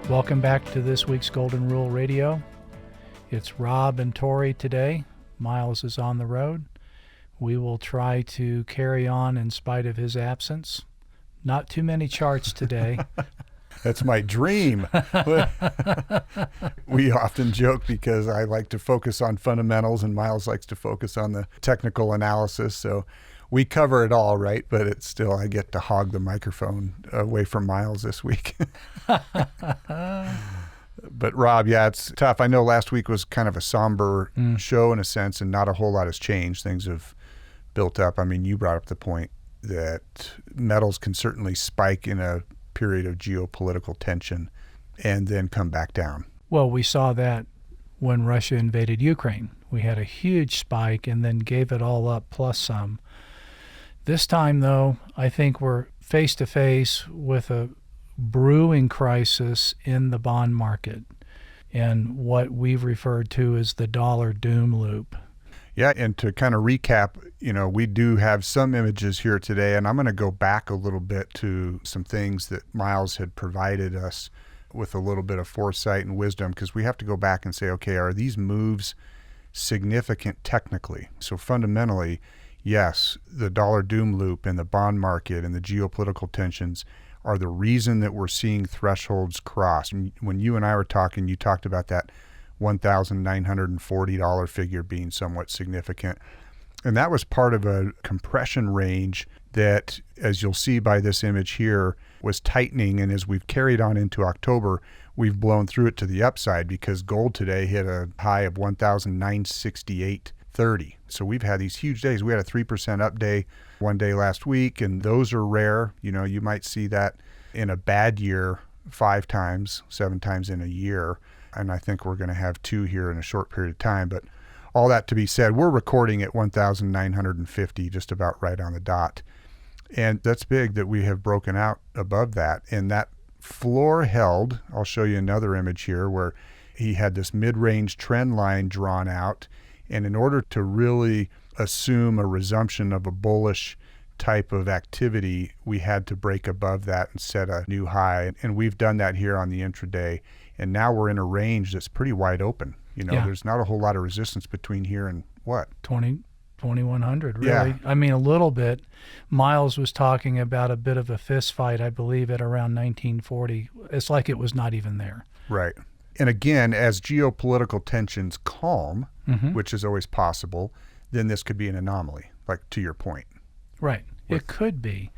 Welcome back to this week's Golden Rule Radio. It's Rob and Tori today. Miles is on the road. We will try to carry on in spite of his absence. Not too many charts today. That's my dream. We often joke because I like to focus on fundamentals and Miles likes to focus on the technical analysis. So we cover it all, right? But it's still, I get to hog the microphone away from Miles this week. But Rob, yeah, it's tough. I know last week was kind of a somber show in a sense, and not a whole lot has changed. Things have built up. I mean, you brought up the point that metals can certainly spike in a period of geopolitical tension and then come back down. Well, we saw that when Russia invaded Ukraine. We had a huge spike and then gave it all up plus some. This time, though, I think we're face to face with a brewing crisis in the bond market and what we've referred to as the dollar doom loop. Yeah, and to kind of recap, we do have some images here today, and I'm going to go back a little bit to some things that Miles had provided us with a little bit of foresight and wisdom, because we have to go back and say, okay, are these moves significant technically? So fundamentally, yes, the dollar doom loop and the bond market and the geopolitical tensions are the reason that we're seeing thresholds cross. And when you and I were talking, you talked about that $1,940 figure being somewhat significant. And that was part of a compression range that, as you'll see by this image here, was tightening. And as we've carried on into October, we've blown through it to the upside because gold today hit a high of $1,968.30. So we've had these huge days. We had a 3% up day one day last week, and those are rare. You might see that in a bad year 5 times, 7 times in a year. And I think we're going to have 2 here in a short period of time. But all that to be said, we're recording at 1,950, just about right on the dot. And that's big that we have broken out above that. And that floor held, I'll show you another image here where he had this mid-range trend line drawn out. And in order to really assume a resumption of a bullish type of activity, we had to break above that and set a new high. And we've done that here on the intraday. And now we're in a range that's pretty wide open. There's not a whole lot of resistance between here and what? 2,100, really. Yeah. I mean, a little bit. Miles was talking about a bit of a fist fight, I believe, at around 1940. It's like it was not even there. Right. And again, as geopolitical tensions calm, which is always possible, then this could be an anomaly, like to your point. Right. It could be.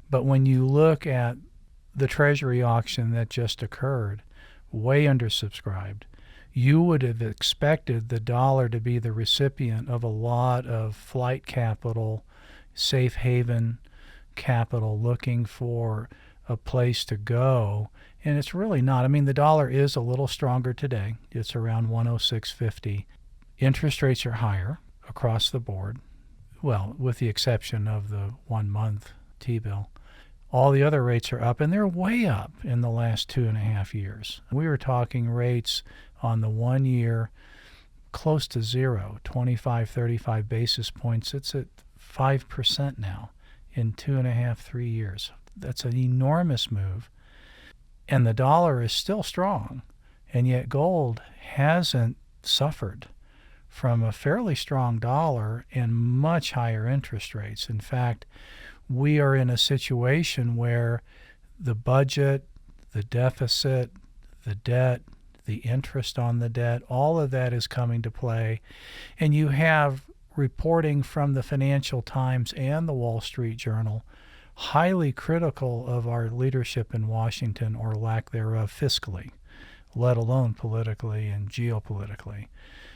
But when you look at the Treasury auction that just occurred, way undersubscribed, you would have expected the dollar to be the recipient of a lot of flight capital, safe haven capital looking for a place to go. And it's really not. I mean, the dollar is a little stronger today. It's around 106.50. Interest rates are higher across the board. Well, with the exception of the 1-month T-bill. All the other rates are up, and they're way up in the last 2.5 years. We were talking rates on the 1 year close to zero, 25, 35 basis points. It's at 5% now in 2.5, 3 years. That's an enormous move. And the dollar is still strong, and yet gold hasn't suffered from a fairly strong dollar and much higher interest rates. In fact, we are in a situation where the budget, the deficit, the debt, the interest on the debt, all of that is coming to play. And you have reporting from the Financial Times and the Wall Street Journal highly critical of our leadership in Washington, or lack thereof, fiscally, let alone politically and geopolitically.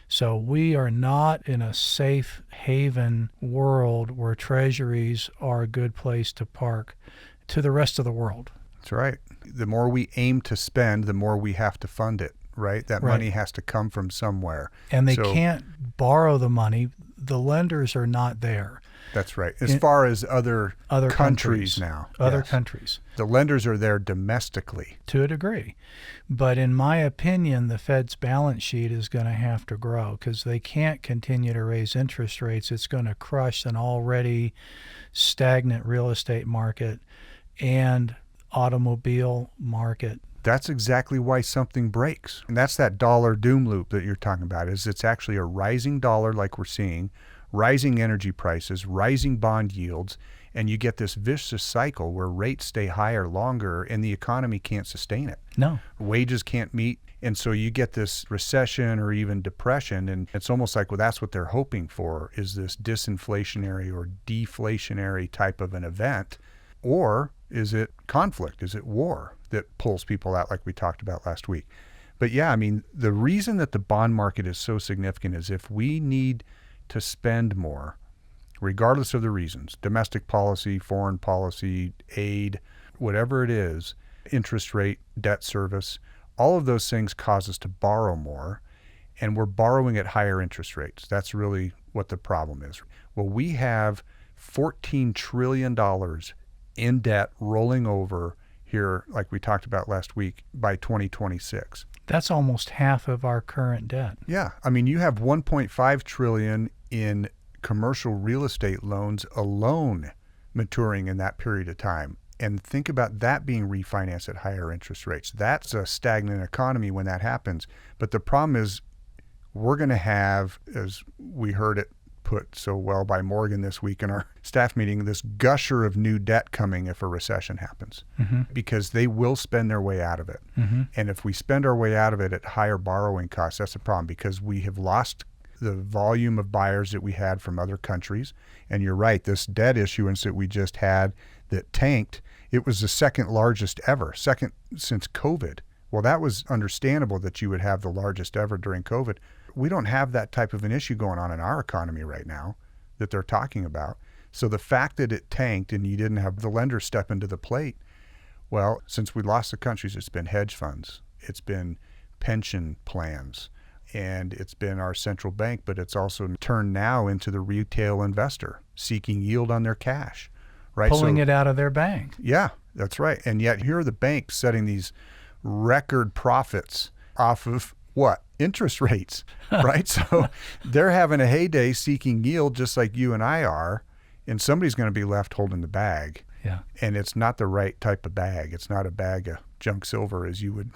So we are not in a safe haven world where treasuries are a good place to park to the rest of the world. That's right. The more we aim to spend, the more we have to fund it, right? That money has to come from somewhere. And they can't borrow the money. The lenders are not there. That's right. As far as other countries now. Other countries. The lenders are there domestically. To a degree. But in my opinion, the Fed's balance sheet is going to have to grow because they can't continue to raise interest rates. It's going to crush an already stagnant real estate market and automobile market That's exactly why something breaks. And that's that dollar doom loop that you're talking about, is it's actually a rising dollar like we're seeing, rising energy prices, rising bond yields, and you get this vicious cycle where rates stay higher longer and the economy can't sustain it. No. Wages can't meet. And so you get this recession or even depression. And it's almost like, well, that's what they're hoping for, is this disinflationary or deflationary type of an event. Or is it conflict? Is it war that pulls people out like we talked about last week? But yeah, I mean, the reason that the bond market is so significant is if we need to spend more, regardless of the reasons, domestic policy, foreign policy, aid, whatever it is, interest rate, debt service, all of those things cause us to borrow more, and we're borrowing at higher interest rates. That's really what the problem is. Well, we have $14 trillion in debt rolling over here, like we talked about last week, by 2026. That's almost half of our current debt. Yeah. I mean, you have 1.5 trillion in commercial real estate loans alone maturing in that period of time. And think about that being refinanced at higher interest rates. That's a stagnant economy when that happens. But the problem is we're going to have, as we heard it put so well by Morgan this week in our staff meeting, this gusher of new debt coming if a recession happens, because they will spend their way out of it. And if we spend our way out of it at higher borrowing costs, that's a problem, because we have lost the volume of buyers that we had from other countries. And you're right, this debt issuance that we just had that tanked, it was the second largest ever, second since COVID. Well, that was understandable that you would have the largest ever during COVID. We don't have that type of an issue going on in our economy right now that they're talking about. So the fact that it tanked and you didn't have the lenders step into the plate, well, since we lost the countries, it's been hedge funds, it's been pension plans, and it's been our central bank, but it's also turned now into the retail investor seeking yield on their cash, right? Pulling it out of their bank. Yeah, that's right. And yet here are the banks setting these record profits off of what? Interest rates, right? So they're having a heyday seeking yield just like you and I are, and somebody's going to be left holding the bag. Yeah. And it's not the right type of bag. It's not a bag of junk silver as you would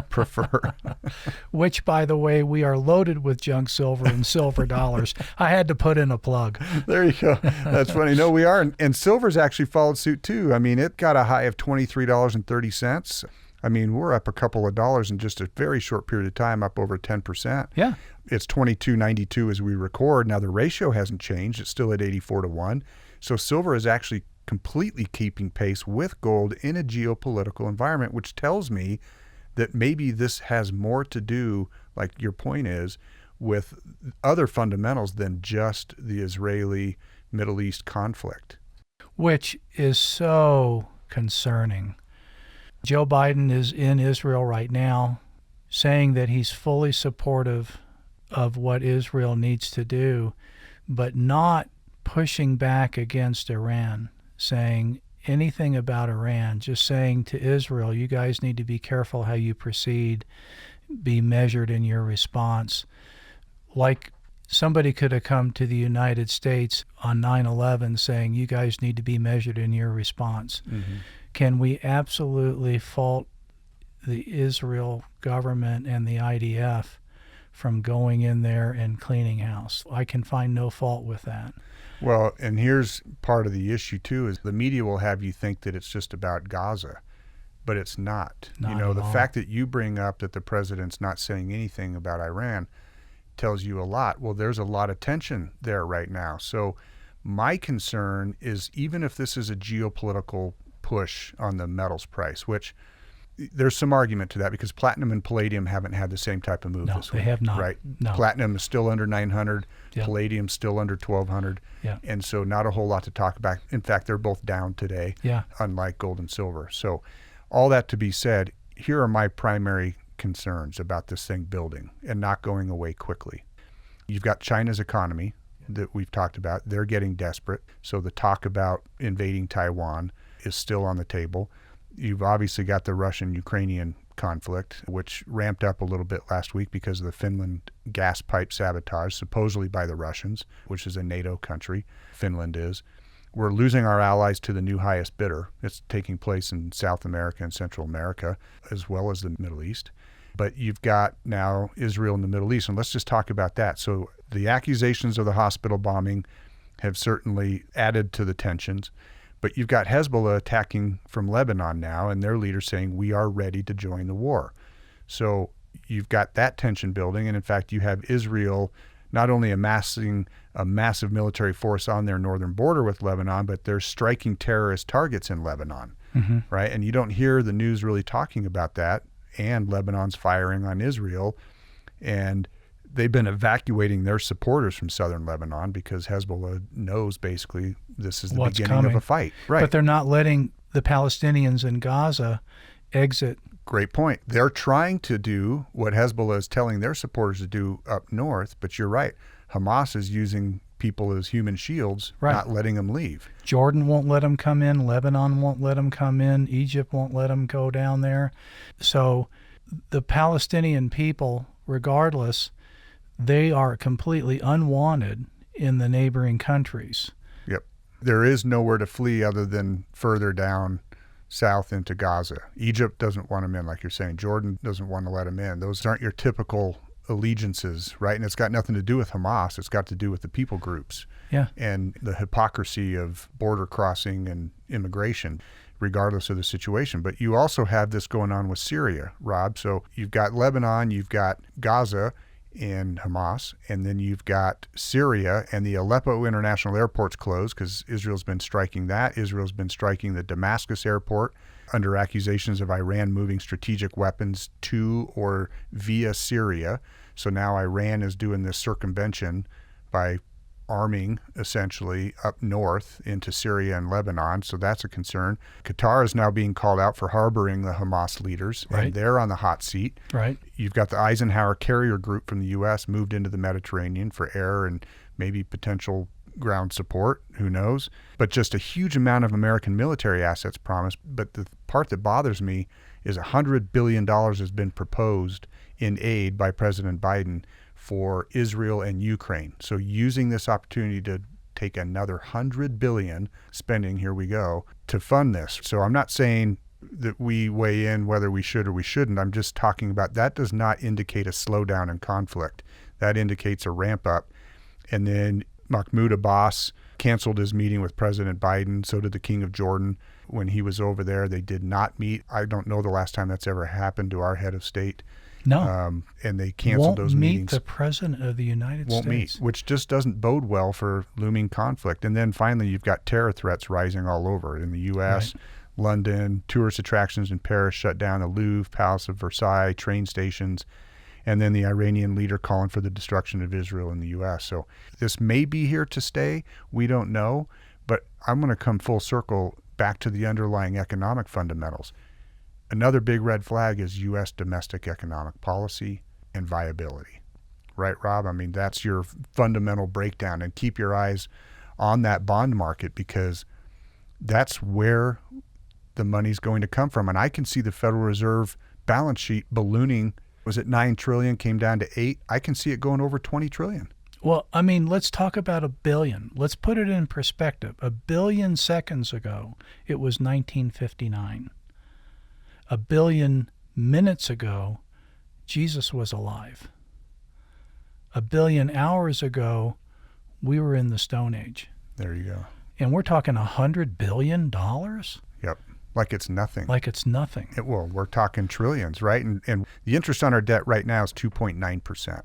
prefer. Which, by the way, we are loaded with junk silver and silver dollars. I had to put in a plug. There you go. That's funny. No, we are. And silver's actually followed suit too. I mean, it got a high of $23.30. I mean, we're up a couple of dollars in just a very short period of time, up over 10%. Yeah. It's 22.92 as we record. Now, the ratio hasn't changed. It's still at 84-1. So silver is actually completely keeping pace with gold in a geopolitical environment, which tells me that maybe this has more to do, like your point is, with other fundamentals than just the Israeli-Middle East conflict. Which is so concerning. Joe Biden is in Israel right now, saying that he's fully supportive of what Israel needs to do, but not pushing back against Iran, saying anything about Iran, just saying to Israel, you guys need to be careful how you proceed, be measured in your response. Like somebody could have come to the United States on 9/11 saying, you guys need to be measured in your response. Can we absolutely fault the Israel government and the IDF from going in there and cleaning house? I can find no fault with that. Well, and here's part of the issue too, is the media will have you think that it's just about Gaza, but it's not. Not you know, at the all. fact that you bring up that the president's not saying anything about Iran tells you a lot. Well, there's a lot of tension there right now. So my concern is, even if this is a geopolitical push on the metals price, which there's some argument to that because platinum and palladium haven't had the same type of move No, this they week, have not. right? No. Platinum is still under 900, Yeah. palladium still under 1200. Yeah. And so not a whole lot to talk about. In fact, they're both down today, Yeah. unlike gold and silver. So all that to be said, here are my primary concerns about this thing building and not going away quickly. You've got China's economy that we've talked about. They're getting desperate. So the talk about invading Taiwan is still on the table. You've obviously got the Russian-Ukrainian conflict, which ramped up a little bit last week because of the Finland gas pipe sabotage, supposedly by the Russians, which is a NATO country. Finland is. We're losing our allies to the new highest bidder. It's taking place in South America and Central America, as well as the Middle East. But you've got now Israel in the Middle East, and let's just talk about that. So the accusations of the hospital bombing have certainly added to the tensions. But you've got Hezbollah attacking from Lebanon now, and their leader saying, we are ready to join the war. So you've got that tension building, and in fact, you have Israel not only amassing a massive military force on their northern border with Lebanon, but they're striking terrorist targets in Lebanon, right? And you don't hear the news really talking about that, and Lebanon's firing on Israel, and they've been evacuating their supporters from southern Lebanon because Hezbollah knows basically this is the beginning of a fight. Right. But they're not letting the Palestinians in Gaza exit. Great point. They're trying to do what Hezbollah is telling their supporters to do up north, but you're right. Hamas is using people as human shields, not letting them leave. Jordan won't let them come in. Lebanon won't let them come in. Egypt won't let them go down there. So the Palestinian people, regardless, they are completely unwanted in the neighboring countries. Yep. There is nowhere to flee other than further down south into Gaza. Egypt doesn't want them in, like you're saying. Jordan doesn't want to let them in. Those aren't your typical allegiances, right? And it's got nothing to do with Hamas. It's got to do with the people groups and the hypocrisy of border crossing and immigration, regardless of the situation. But you also have this going on with Syria, Rob. So you've got Lebanon, you've got Gaza and Hamas, and then you've got Syria, and the Aleppo International Airport's closed because Israel's been striking that. Israel's been striking the Damascus airport under accusations of Iran moving strategic weapons to or via Syria. So now Iran is doing this circumvention by arming essentially up north into Syria and Lebanon. So that's a concern. Qatar is now being called out for harboring the Hamas leaders, and they're on the hot seat. Right. You've got the Eisenhower carrier group from the U.S. moved into the Mediterranean for air and maybe potential ground support, who knows? But just a huge amount of American military assets promised. But the part that bothers me is $100 billion has been proposed in aid by President Biden for Israel and Ukraine. So using this opportunity to take another $100 billion spending, here we go, to fund this. So I'm not saying that we weigh in whether we should or we shouldn't. I'm just talking about that does not indicate a slowdown in conflict. That indicates a ramp up. And then Mahmoud Abbas canceled his meeting with President Biden. So did the King of Jordan when he was over there. They did not meet. I don't know the last time that's ever happened to our head of state. No. And they canceled those meetings. Won't meet the President of the United States. Won't meet, which just doesn't bode well for looming conflict. And then finally, you've got terror threats rising all over in the U.S., London, tourist attractions in Paris shut down, the Louvre, Palace of Versailles, train stations, and then the Iranian leader calling for the destruction of Israel in the U.S. So this may be here to stay. We don't know. But I'm going to come full circle back to the underlying economic fundamentals. Another big red flag is U.S. domestic economic policy and viability. Right, Rob? I mean, that's your fundamental breakdown. And keep your eyes on that bond market because that's where the money's going to come from. And I can see the Federal Reserve balance sheet ballooning. Was it $9 trillion, came down to $8 trillion? I can see it going over $20 trillion. Well, I mean, let's talk about $1 billion. Let's put it in perspective. 1 billion seconds ago, it was 1959. 1 billion minutes ago, Jesus was alive. 1 billion hours ago, we were in the Stone Age. There you go. And we're talking $100 billion? Yep. Like it's nothing. Like it's nothing. Well, we're talking trillions, right? And the interest on our debt right now is 2.9%.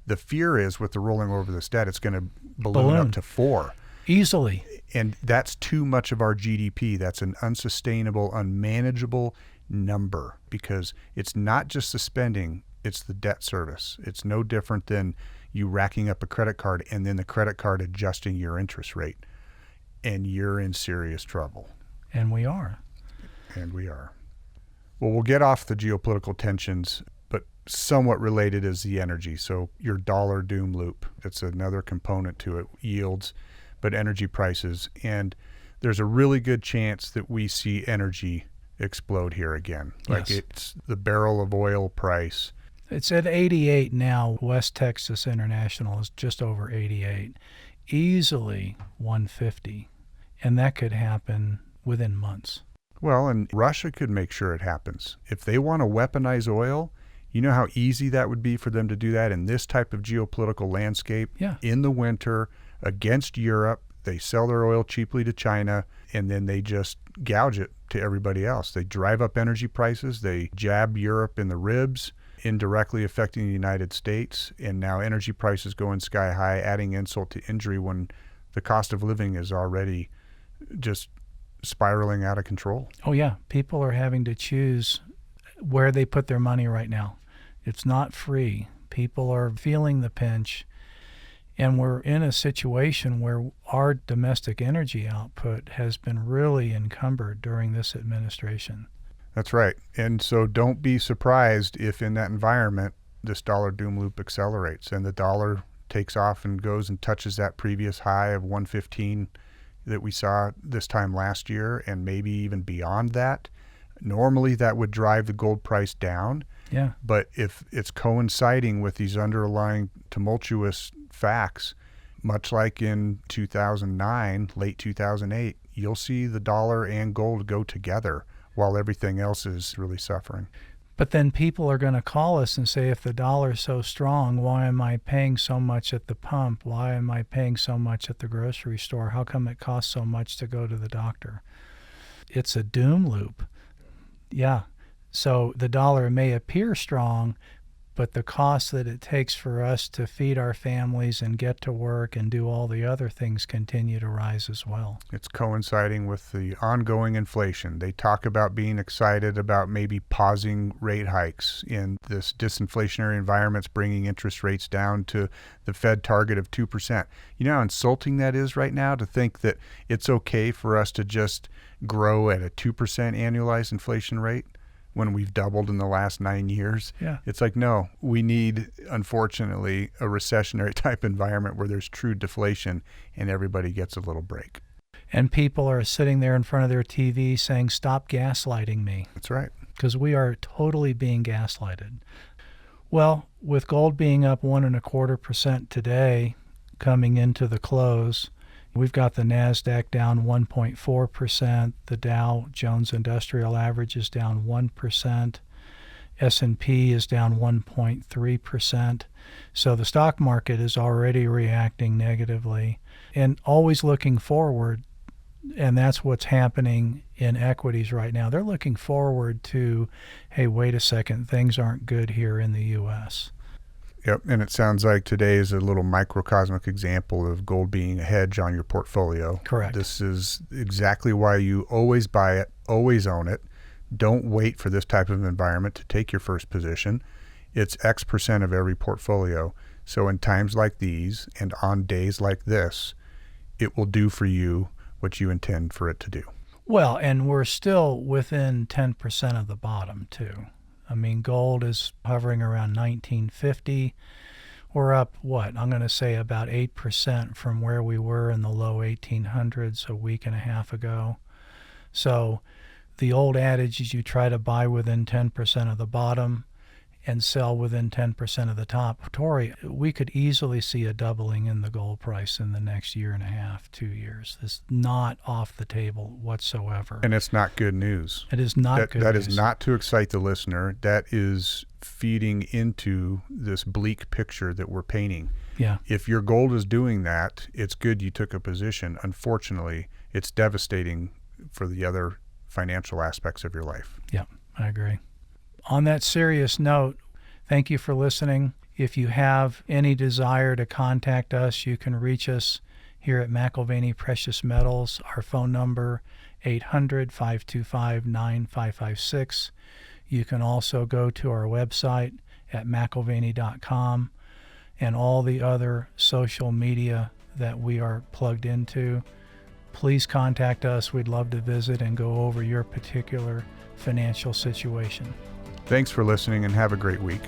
The fear is with the rolling over this debt, it's going to balloon up to 4%. Easily. And that's too much of our GDP. That's an unsustainable, unmanageable number because it's not just the spending, it's the debt service. It's no different than you racking up a credit card and then the credit card adjusting your interest rate. And you're in serious trouble. And we are. And we are. Well, we'll get off the geopolitical tensions, but somewhat related is the energy. So your dollar doom loop, that's another component to it, yields, but energy prices. And there's a really good chance that we see energy explode here again. Like it's the barrel of oil price. It's at 88 now. West Texas International is just over 88. Easily 150. and that could happen within months. Well, and Russia could make sure it happens. If they want to weaponize oil, you know how easy that would be for them to do that in this type of geopolitical landscape? Yeah. In the winter against Europe, they sell their oil cheaply to China, and then they just gouge it to everybody else. They drive up energy prices. They jab Europe in the ribs, indirectly affecting the United States. And now energy prices going sky high, adding insult to injury when the cost of living is already just spiraling out of control. Oh, yeah. People are having to choose where they put their money right now. It's not free. People are feeling the pinch. And we're in a situation where our domestic energy output has been really encumbered during this administration. That's right. And so don't be surprised if in that environment, this dollar doom loop accelerates and the dollar takes off and goes and touches that previous high of 115 that we saw this time last year, and maybe even beyond that. Normally that would drive the gold price down. Yeah. But if it's coinciding with these underlying tumultuous facts, much like in 2009, late 2008, you'll see the dollar and gold go together while everything else is really suffering. But then people are going to call us and say, if the dollar's so strong, why am I paying so much at the pump? Why am I paying so much at the grocery store? How come it costs so much to go to the doctor? It's a doom loop. Yeah. So the dollar may appear strong, but the cost that it takes for us to feed our families and get to work and do all the other things continue to rise as well. It's coinciding with the ongoing inflation. They talk about being excited about maybe pausing rate hikes in this disinflationary environment's bringing interest rates down to the Fed target of 2%. You know how insulting that is right now to think that it's okay for us to just grow at a 2% annualized inflation rate when we've doubled in the last 9 years. Yeah. It's like, no, we need, unfortunately, a recessionary type environment where there's true deflation and everybody gets a little break. And people are sitting there in front of their TV saying, stop gaslighting me. That's right. Because we are totally being gaslighted. Well, with gold being up 1.25% today, coming into the close, we've got the NASDAQ down 1.4%. The Dow Jones Industrial Average is down 1%. S&P is down 1.3%. So the stock market is already reacting negatively and always looking forward. And that's what's happening in equities right now. They're looking forward to, hey, wait a second, things aren't good here in the U.S. Yep, and it sounds like today is a little microcosmic example of gold being a hedge on your portfolio. Correct. This is exactly why you always buy it, always own it. Don't wait for this type of environment to take your first position. It's X% of every portfolio. So in times like these and on days like this, it will do for you what you intend for it to do. Well, and we're still within 10% of the bottom, too. I mean, gold is hovering around 1950. We're up, I'm going to say about 8% from where we were in the low 1800s a week and a half ago. So the old adage is you try to buy within 10% of the bottom and sell within 10% of the top. Tori, we could easily see a doubling in the gold price in the next year and a half, 2 years. This is not off the table whatsoever. And it's not good news. It is not good news. That is not to excite the listener. That is feeding into this bleak picture that we're painting. Yeah. If your gold is doing that, it's good you took a position. Unfortunately, it's devastating for the other financial aspects of your life. Yeah, I agree. On that serious note, thank you for listening. If you have any desire to contact us, you can reach us here at McIlvaney Precious Metals. Our phone number, 800-525-9556. You can also go to our website at McIlvaney.com and all the other social media that we are plugged into. Please contact us. We'd love to visit and go over your particular financial situation. Thanks for listening and have a great week.